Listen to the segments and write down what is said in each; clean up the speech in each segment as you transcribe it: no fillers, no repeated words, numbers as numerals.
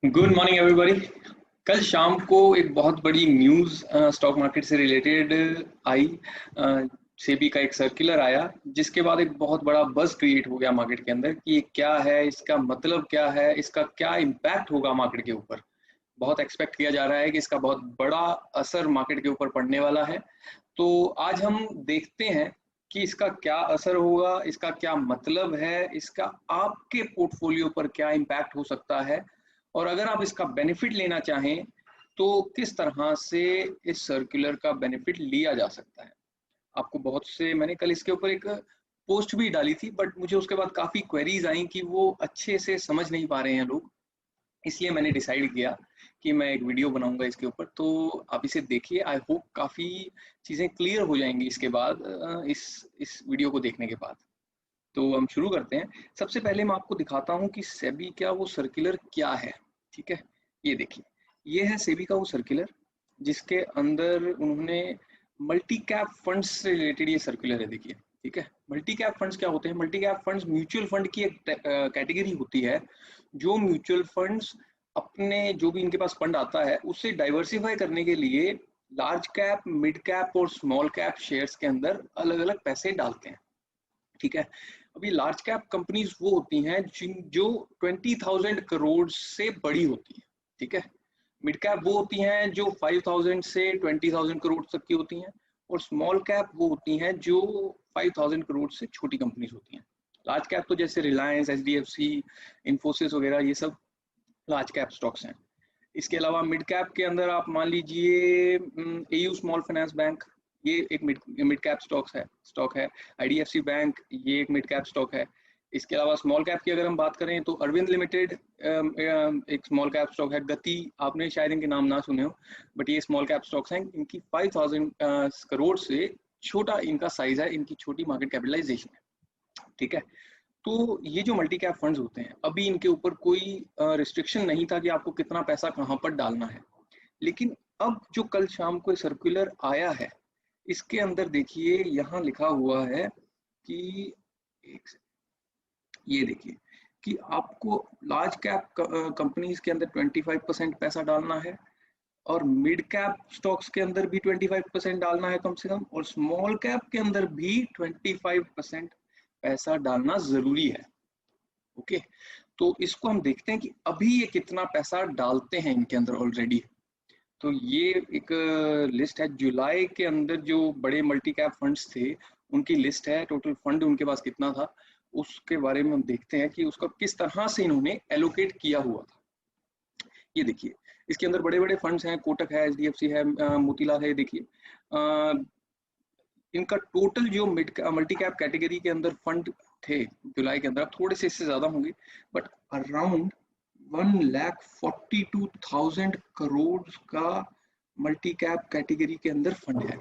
Good morning everybody. कल शाम को एक बहुत बड़ी न्यूज़ स्टॉक मार्केट से रिलेटेड आई। सेबी का एक सर्कुलर आया जिसके बाद एक बहुत बड़ा बज़ क्रिएट हो गया मार्केट के अंदर कि ये क्या है, इसका मतलब क्या है, इसका क्या इम्पैक्ट होगा मार्केट के ऊपर। बहुत एक्सपेक्ट किया जा रहा है कि इसका बहुत बड़ा असर मार्केट के ऊपर पड़ने वाला है। तो आज हम देखते हैं कि इसका क्या असर होगा, इसका क्या मतलब है, इसका आपके पोर्टफोलियो पर क्या इम्पैक्ट हो सकता है, और अगर आप इसका बेनिफिट लेना चाहें तो किस तरह से इस सर्कुलर का बेनिफिट लिया जा सकता है। आपको बहुत से मैंने कल इसके ऊपर एक पोस्ट भी डाली थी, बट मुझे उसके बाद काफ़ी क्वेरीज आई कि वो अच्छे से समझ नहीं पा रहे हैं लोग। इसलिए मैंने डिसाइड किया कि मैं एक वीडियो बनाऊंगा इसके ऊपर। तो आप इसे देखिए, आई होप काफ़ी चीज़ें क्लियर हो जाएंगी इसके बाद, इस वीडियो को देखने के बाद। तो हम शुरू करते हैं। सबसे पहले मैं आपको दिखाता हूँ कि सेबी क्या वो सर्कुलर क्या है। ठीक है, ये देखिए, ये है सेबी का वो सर्कुलर जिसके अंदर उन्होंने मल्टी कैप फंड्स से रिलेटेड ये सर्कुलर है। देखिए, ठीक है, मल्टी कैप फंड्स क्या होते हैं? Multi cap funds mutual fund की एक कैटेगरी होती है जो म्यूचुअल फंड्स अपने जो भी इनके पास फंड आता है उससे डाइवर्सिफाई करने के लिए लार्ज कैप, मिड कैप और स्मॉल कैप शेयर्स के अंदर अलग अलग पैसे डालते हैं। ठीक है, अभी लार्ज कैप कंपनीज वो होती हैं जो 20,000 करोड़ से बड़ी होती है। ठीक है, मिड कैप वो होती हैं जो 5,000 से 20,000 करोड़ तक की होती हैं, और स्मॉल कैप वो होती हैं जो 5,000 करोड़ से छोटी कंपनीज होती हैं। लार्ज कैप तो जैसे रिलायंस, एचडीएफसी, इन्फोसिस वगैरह, ये सब लार्ज कैप स्टॉक्स हैं। इसके अलावा मिड कैप के अंदर आप मान लीजिए एयू स्मॉल फाइनेंस बैंक, ये एक मिड कैप स्टॉक है। आईडीएफसी बैंक, ये एक मिड कैप स्टॉक है। इसके अलावा स्मॉल कैप की अगर हम बात करें तो अरविंद लिमिटेड एक स्मॉल कैप स्टॉक है। गति, आपने शायद इनके नाम ना सुने हो, बट ये स्मॉल कैप स्टॉक्स हैं। इनकी 5,000 करोड़ से छोटा इनका साइज है, इनकी छोटी मार्केट कैपिटलाइजेशन है। ठीक है, तो ये जो मल्टी कैप फंड्स होते हैं, अभी इनके ऊपर कोई रिस्ट्रिक्शन नहीं था कि आपको कितना पैसा कहाँ पर डालना है। लेकिन अब जो कल शाम को सर्कुलर आया है, इसके अंदर देखिए यहाँ लिखा हुआ है कि ये देखिए कि आपको लार्ज कैप कंपनीज के अंदर 25% पैसा डालना है, और मिड कैप स्टॉक्स के अंदर भी 25% डालना है कम से कम, और स्मॉल कैप के अंदर भी 25% पैसा डालना जरूरी है। ओके, तो इसको हम देखते हैं कि अभी ये कितना पैसा डालते हैं इनके अंदर ऑलरेडी। तो ये एक लिस्ट है जुलाई के अंदर जो बड़े मल्टी कैप फंड्स थे उनकी लिस्ट है। टोटल फंड उनके पास कितना था उसके बारे में हम देखते हैं कि उसका किस तरह से इन्होंने एलोकेट किया हुआ था। ये देखिए, इसके अंदर बड़े बड़े फंड्स हैं, कोटक है, एचडीएफसी है, मोतीलाल है। देखिए इनका टोटल जो मल्टी कैप कैटेगरी के अंदर फंड थे जुलाई के अंदर, थोड़े से इससे ज्यादा होंगे, बट अराउंड 1,42,000 करोड़ का मल्टी कैप कैटेगरी के अंदर फंड है।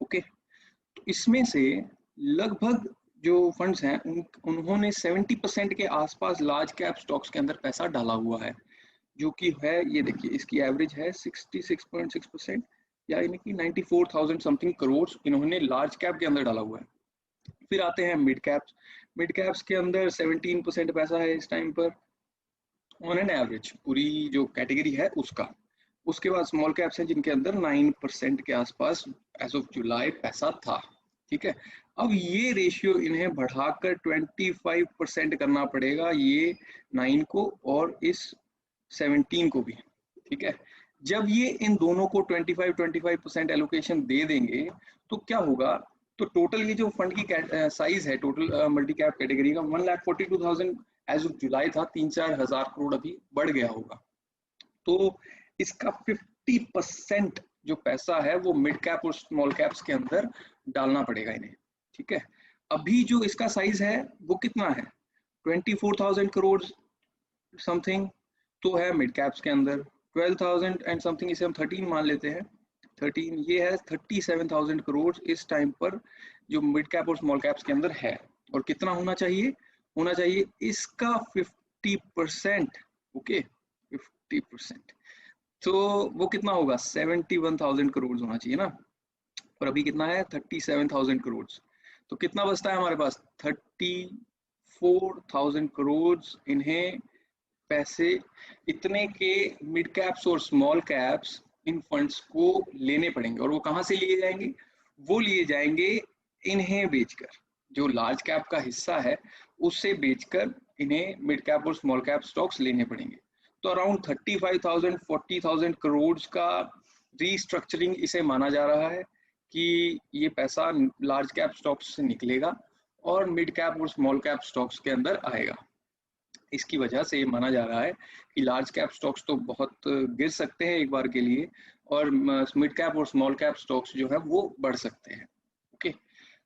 ओके, तो इसमें से लगभग जो फंड्स हैं उन्होंने 70% के आसपास लार्ज कैप स्टॉक्स के अंदर पैसा डाला हुआ है, जो कि है, ये देखिए, इसकी एवरेज है 66.6%, या यानी कि 94,000 समथिंग करोड़ इन्होंने लार्ज कैप के अंदर डाला हुआ है। फिर आते हैं मिड कैप्स। मिड कैप्स के अंदर 17% पैसा है इस टाइम पर ऑन एन एवरेज, पूरी जो कैटेगरी है उसका। उसके बाद स्मॉल कैप्स हैं जिनके अंदर 9% के आसपास एज ऑफ जुलाई पैसा था। ठीक है, अब ये रेशियो इन्हें बढ़ाकर 25% करना पड़ेगा, ये 9 को और इस 17 को भी। ठीक है, जब ये इन दोनों को 25% एलोकेशन दे देंगे तो क्या होगा? तो टोटल ये जो फंड की साइज है टोटल मल्टी कैप कैटेगरी का 1,42,000 एज ऑफ जुलाई था, 3-4 हजार करोड़ अभी बढ़ गया होगा। तो इसका 50% जो पैसा है वो मिड कैप और स्मॉल कैप्स के अंदर डालना पड़ेगा इन्हें। ठीक है, अभी जो इसका साइज है वो कितना है? 24,000 करोड़ समथिंग तो है मिड कैप्स के अंदर, 12,000 एंड समथिंग, इसे हम 13 मान लेते हैं। 13 ये है, 37,000 करोड़ इस टाइम पर जो मिड कैप और स्मॉल कैप्स के अंदर है। और कितना होना चाहिए? होना चाहिए इसका 50%। ओके, 50%, तो वो कितना होगा? 71,000 करोड़ होना चाहिए ना, और अभी कितना है? 37,000 करोड़। तो कितना बचता है हमारे पास? 34,000 करोड़ इन्हें पैसे इतने के मिड कैप्स और स्मॉल कैप्स इन फंड्स को लेने पड़ेंगे। और वो कहाँ से लिए जाएंगे? वो लिए जाएंगे इन्हें बेचकर, जो लार्ज कैप का हिस्सा है उससे बेचकर इन्हें मिड कैप और स्मॉल कैप स्टॉक्स लेने पड़ेंगे। तो अराउंड 35,000 40,000 करोड़ का रीस्ट्रक्चरिंग इसे माना जा रहा है कि ये पैसा लार्ज कैप स्टॉक्स से निकलेगा और मिड कैप और स्मॉल कैप स्टॉक्स के अंदर आएगा। इसकी वजह से ये माना जा रहा है कि लार्ज कैप स्टॉक्स तो बहुत गिर सकते हैं एक बार के लिए, और मिड कैप और स्मॉल कैप स्टॉक्स जो है वो बढ़ सकते हैं। ओके,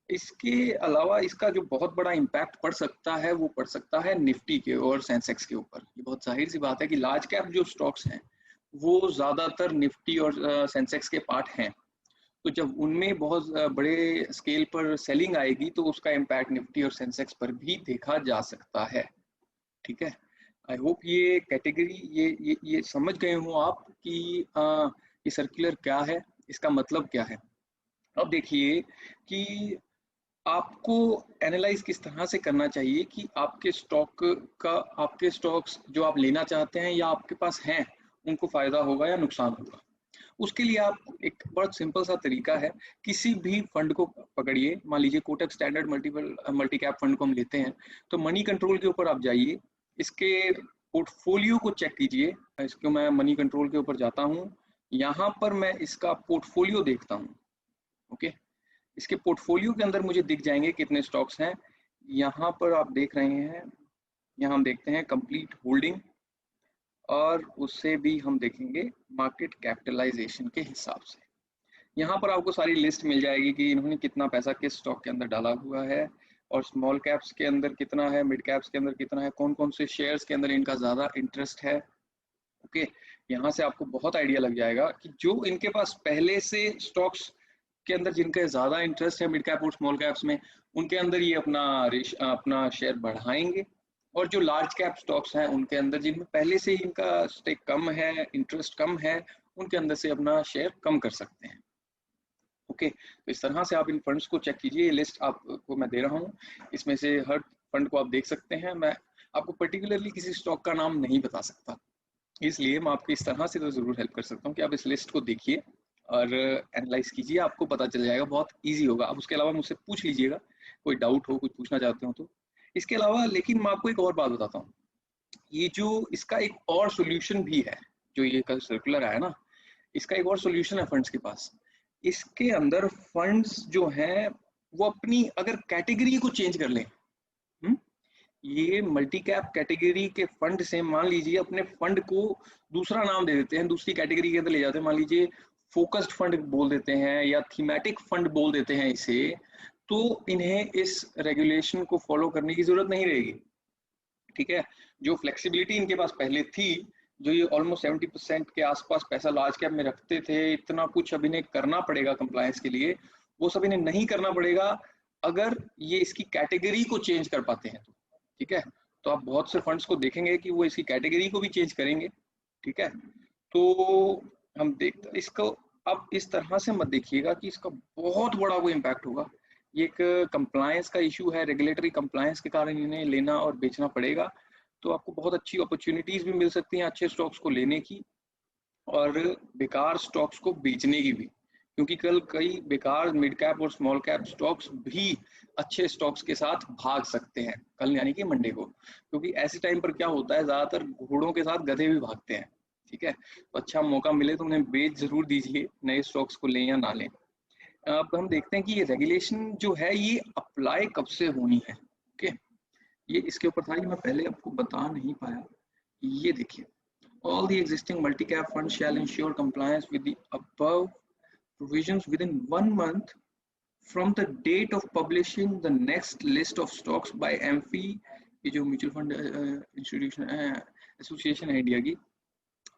इसके अलावा इसका जो बहुत बड़ा इम्पैक्ट पड़ सकता है वो पड़ सकता है निफ्टी के और सेंसेक्स के ऊपर। ये बहुत जाहिर सी बात है कि लार्ज कैप जो स्टॉक्स हैं वो ज्यादातर निफ्टी और सेंसेक्स के पार्ट हैं, तो जब उनमें बहुत बड़े स्केल पर सेलिंग आएगी तो उसका इम्पैक्ट निफ्टी और सेंसेक्स पर भी देखा जा सकता है। ठीक है, आई होप ये कैटेगरी ये समझ गए हो आप कि ये सर्कुलर क्या है, इसका मतलब क्या है। अब देखिए कि आपको एनालाइज किस तरह से करना चाहिए कि आपके स्टॉक्स जो आप लेना चाहते हैं या आपके पास हैं उनको फायदा होगा या नुकसान होगा। उसके लिए आप एक बहुत सिंपल सा तरीका है, किसी भी फंड को पकड़िए, मान लीजिए Kotak standard multi cap fund को हम लेते हैं, तो मनी कंट्रोल के ऊपर आप जाइए, इसके पोर्टफोलियो को चेक कीजिए। इसको मैं मनी कंट्रोल के ऊपर जाता हूँ, यहाँ पर मैं इसका पोर्टफोलियो देखता हूँ। ओके, इसके पोर्टफोलियो के अंदर मुझे दिख जाएंगे कितने स्टॉक्स हैं। यहाँ पर आप देख रहे हैं, यहाँ हम देखते हैं कंप्लीट होल्डिंग, और उससे भी हम देखेंगे मार्केट कैपिटलाइजेशन के हिसाब से। यहाँ पर आपको सारी लिस्ट मिल जाएगी कि इन्होंने कितना पैसा किस स्टॉक के अंदर डाला हुआ है, और स्मॉल कैप्स के अंदर कितना है, मिड कैप्स के अंदर कितना है, कौन कौन से शेयर्स के अंदर इनका ज्यादा इंटरेस्ट है। ओके, यहाँ से आपको बहुत आइडिया लग जाएगा कि जो इनके पास पहले से स्टॉक्स के अंदर जिनका ज्यादा इंटरेस्ट है मिड कैप और स्मॉल कैप्स में, उनके अंदर ये अपना शेयर बढ़ाएंगे, और जो लार्ज कैप स्टॉक्स हैं उनके अंदर जिनमें पहले से ही इनका स्टेक कम है, इंटरेस्ट कम है, उनके अंदर से अपना शेयर कम कर सकते हैं। ओके, तो इस तरह से आप इन फंड्स को चेक कीजिए। ये लिस्ट आपको मैं दे रहा हूँ, इसमें से हर फंड को आप देख सकते हैं। मैं आपको पर्टिकुलरली किसी स्टॉक का नाम नहीं बता सकता, इसलिए मैं आपको इस तरह से तो जरूर हेल्प कर सकता हूँ कि आप इस लिस्ट को देखिए और एनालाइज कीजिए, आपको पता चल जाएगा, बहुत इजी होगा। आप उसके अलावा मुझसे पूछ लीजिएगा, कोई डाउट हो, कुछ पूछना चाहते हो तो। इसके अलावा लेकिन मैं आपको एक और बात बताता हूँ, ये जो इसका एक और सोल्यूशन भी है, जो ये कल सर्कुलर आया ना, इसका एक और सोल्यूशन है फंड्स के पास। इसके अंदर फंड्स जो हैं वो अपनी अगर कैटेगरी को चेंज कर लें, ये मल्टी कैप कैटेगरी के फंड से मान लीजिए अपने फंड को दूसरा नाम दे देते हैं, दूसरी कैटेगरी के अंदर ले जाते हैं, मान लीजिए फोकस्ड फंड बोल देते हैं या थीमेटिक फंड बोल देते हैं इसे, तो इन्हें इस रेगुलेशन को फॉलो करने की जरूरत नहीं रहेगी। ठीक है, जो फ्लेक्सिबिलिटी इनके पास पहले थी, जो ये ऑलमोस्ट 70% के आसपास पैसा लार्ज कैप में रखते थे, इतना कुछ अब इन्हें करना पड़ेगा कंप्लायंस के लिए, वो सब इन्हें नहीं करना पड़ेगा अगर ये इसकी कैटेगरी को चेंज कर पाते हैं तो। ठीक है, तो आप बहुत से फंड्स को देखेंगे कि वो इसकी कैटेगरी को भी चेंज करेंगे। ठीक है, तो हम देखते इसको, अब इस तरह से मत देखिएगा कि इसका बहुत बड़ा कोई इम्पैक्ट होगा। ये एक कंप्लायंस का इशू है, रेगुलेटरी कंप्लायंस के कारण इन्हें लेना और बेचना पड़ेगा। तो आपको बहुत अच्छी अपॉर्चुनिटीज भी मिल सकती हैं अच्छे स्टॉक्स को लेने की और बेकार स्टॉक्स को बेचने की भी, क्योंकि कल कई बेकार मिड कैप और स्मॉल कैप स्टॉक्स भी अच्छे स्टॉक्स के साथ भाग सकते हैं कल, यानी कि मंडे को। क्योंकि ऐसे टाइम पर क्या होता है, ज्यादातर घोड़ों के साथ गधे भी भागते हैं। ठीक है, तो अच्छा मौका मिले तो उन्हें बेच जरूर दीजिए, नए स्टॉक्स को लें या ना लें। अब हम देखते हैं कि ये रेगुलेशन जो है ये अप्लाई कब से होनी है। ओके, ये इसके ऊपर था, ये मैं पहले आपको बता नहीं पाया। ये देखिए, all the existing multi-cap funds shall ensure compliance with the above provisions within 1 month from the date of publishing the next list of stocks by AMFI, ये जो म्यूचुअल फंड इंस्टीट्यूशन एसोसिएशन है इंडिया की,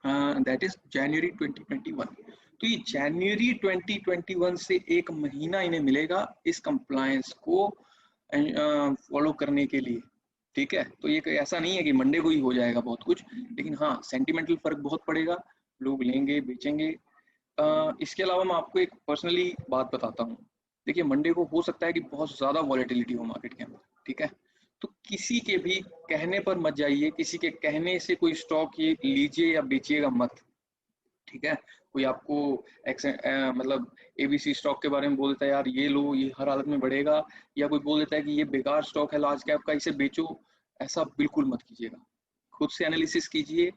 that is जनवरी 2021। तो ये जनवरी 2021 से एक महीना इन्हें मिलेगा इस कंप्लायंस को फॉलो करने के लिए। ठीक है, तो ये ऐसा नहीं है कि मंडे को ही हो जाएगा बहुत कुछ, लेकिन हाँ सेंटिमेंटल फर्क बहुत पड़ेगा, लोग लेंगे बेचेंगे। इसके अलावा मैं आपको एक पर्सनली बात बताता हूँ। देखिए, मंडे को हो सकता है कि बहुत ज्यादा वॉलेटिलिटी हो मार्केट के अंदर। ठीक है, तो किसी के भी कहने पर मत जाइए, किसी के कहने से कोई स्टॉक ये लीजिए या बेचिएगा मत, ठीक है। कोई आपको मतलब एबीसी स्टॉक के बारे में बोल देता है यार ये लो, ये हर हालत में बढ़ेगा, या कोई बोल देता है कि ये बेकार स्टॉक है लार्ज कैप का, इसे बेचो, ऐसा बिल्कुल मत कीजिएगा। खुद से एनालिसिस कीजिए,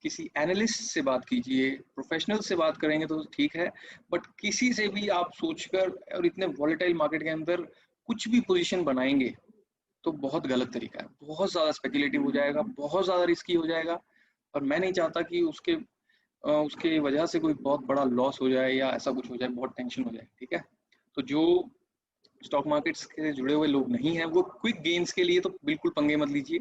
किसी एनालिस्ट से बात कीजिए, प्रोफेशनल से बात करेंगे तो ठीक है, बट किसी से भी आप सोचकर और इतने वॉलेटाइल मार्केट के अंदर कुछ भी पोजीशन बनाएंगे तो बहुत गलत तरीका है, बहुत ज्यादा स्पेकुलेटिव हो जाएगा, बहुत ज्यादा रिस्की हो जाएगा, और मैं नहीं चाहता कि उसके वजह से कोई बहुत बड़ा लॉस हो जाए या ऐसा कुछ हो जाए, बहुत टेंशन हो जाए, ठीक है। तो जो स्टॉक मार्केट्स से जुड़े हुए लोग नहीं हैं वो क्विक गेन्स के लिए तो बिल्कुल पंगे मत लीजिए,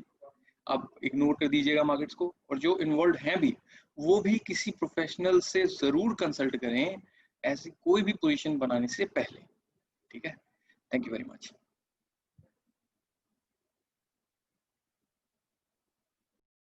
आप इग्नोर कर दीजिएगा मार्केट्स को, और जो इन्वॉल्व हैं भी वो भी किसी प्रोफेशनल से जरूर कंसल्ट करें ऐसी कोई भी पोजीशन बनाने से पहले, ठीक है। Thank you very much.